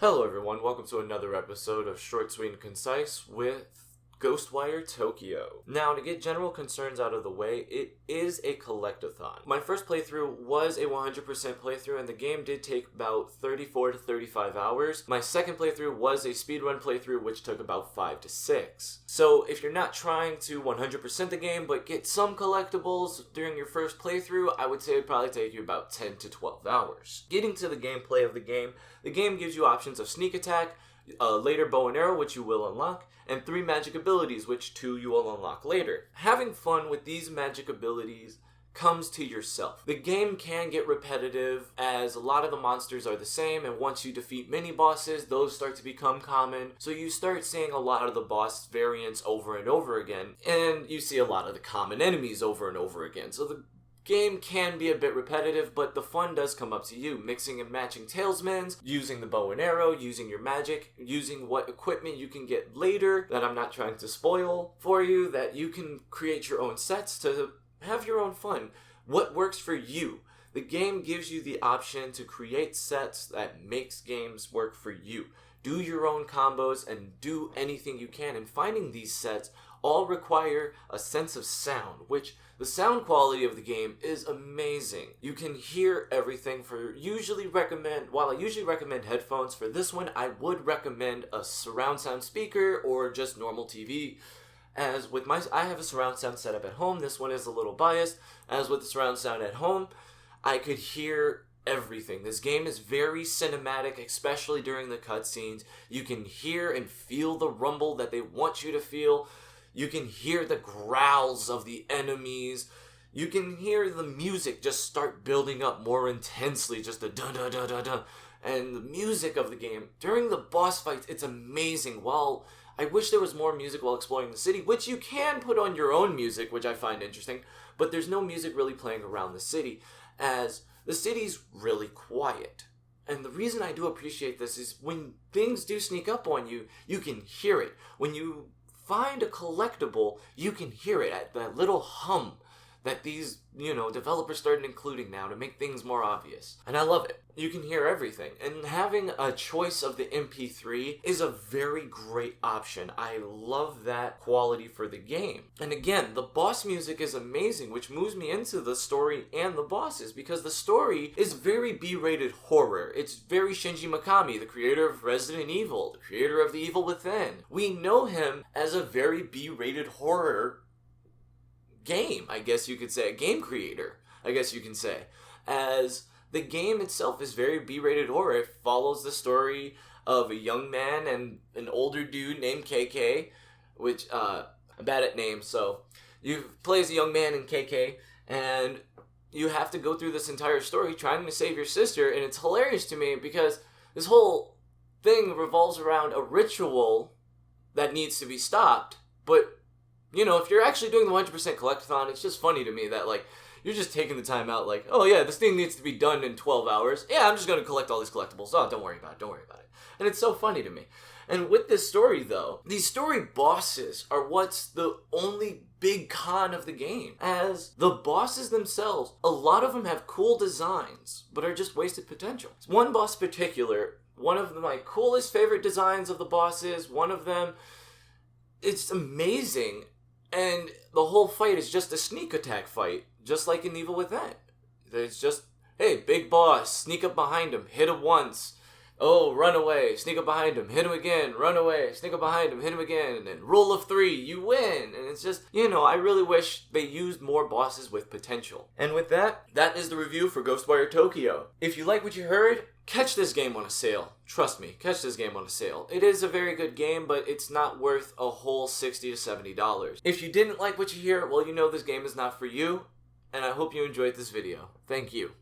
Hello everyone, welcome to another episode of Short, Sweet, and Concise with Ghostwire Tokyo. Now, to get general concerns out of the way, it is a collectathon. My first playthrough was a 100% playthrough, and the game did take about 34 to 35 hours. My second playthrough was a speedrun playthrough, which took about 5 to 6. So, if you're not trying to 100% the game, but get some collectibles during your first playthrough, I would say it would probably take you about 10 to 12 hours. Getting to the gameplay of the game gives you options of sneak attack, later bow and arrow, which you will unlock, and 3 magic abilities, which 2 you will unlock later. Having fun with these magic abilities comes to yourself. The game can get repetitive, as a lot of the monsters are the same, and once you defeat mini-bosses, those start to become common, so you start seeing a lot of the boss variants over and over again, and you see a lot of the common enemies over and over again. So the game can be a bit repetitive, but the fun does come up to you, mixing and matching talismans, using the bow and arrow, using your magic, using what equipment you can get later that I'm not trying to spoil for you, that you can create your own sets to have your own fun. What works for you? The game gives you the option to create sets that makes games work for you. Do your own combos and do anything you can, and finding these sets all require a sense of sound, which the sound quality of the game is amazing. You can hear everything. While I usually recommend headphones, for this one I would recommend a surround sound speaker or just normal TV. As with I have a surround sound setup at home. This one is a little biased. As with the surround sound at home, I could hear everything. This game is very cinematic, especially during the cutscenes. You can hear and feel the rumble that they want you to feel. You can hear the growls of the enemies. You can hear the music just start building up more intensely, just the dun-dun-dun-dun-dun. And the music of the game, during the boss fights, it's amazing. While I wish there was more music while exploring the city, which you can put on your own music, which I find interesting, but there's no music really playing around the city, as the city's really quiet. And the reason I do appreciate this is when things do sneak up on you, you can hear it. When you find a collectible, you can hear it at that little hum that these, developers started including now to make things more obvious. And I love it. You can hear everything. And having a choice of the MP3 is a very great option. I love that quality for the game. And again, the boss music is amazing, which moves me into the story and the bosses, because the story is very B-rated horror. It's very Shinji Mikami, the creator of Resident Evil, the creator of The Evil Within. We know him as a very B-rated horror game, I guess you could say, a game creator, I guess you can say, as the game itself is very B-rated horror. It follows the story of a young man and an older dude named KK, which, I'm bad at names, so you play as a young man in KK, and you have to go through this entire story trying to save your sister, and it's hilarious to me because this whole thing revolves around a ritual that needs to be stopped, but if you're actually doing the 100% collectathon, it's just funny to me that, you're just taking the time out, oh yeah, this thing needs to be done in 12 hours. Yeah, I'm just going to collect all these collectibles. Oh, don't worry about it. And it's so funny to me. And with this story, though, these story bosses are what's the only big con of the game. As the bosses themselves, a lot of them have cool designs, but are just wasted potential. One boss in particular, one of my coolest favorite designs of the bosses, one of them, it's amazing. And the whole fight is just a sneak attack fight, just like in Evil Within. It's just, hey, big boss, sneak up behind him, hit him once. Oh, run away, sneak up behind him, hit him again, run away, sneak up behind him, hit him again, and then rule of 3, you win. And it's just, I really wish they used more bosses with potential. And with that is the review for Ghostwire Tokyo. If you like what you heard, catch this game on a sale. Trust me, catch this game on a sale. It is a very good game, but it's not worth a whole $60 to $70. If you didn't like what you hear, well, this game is not for you, and I hope you enjoyed this video. Thank you.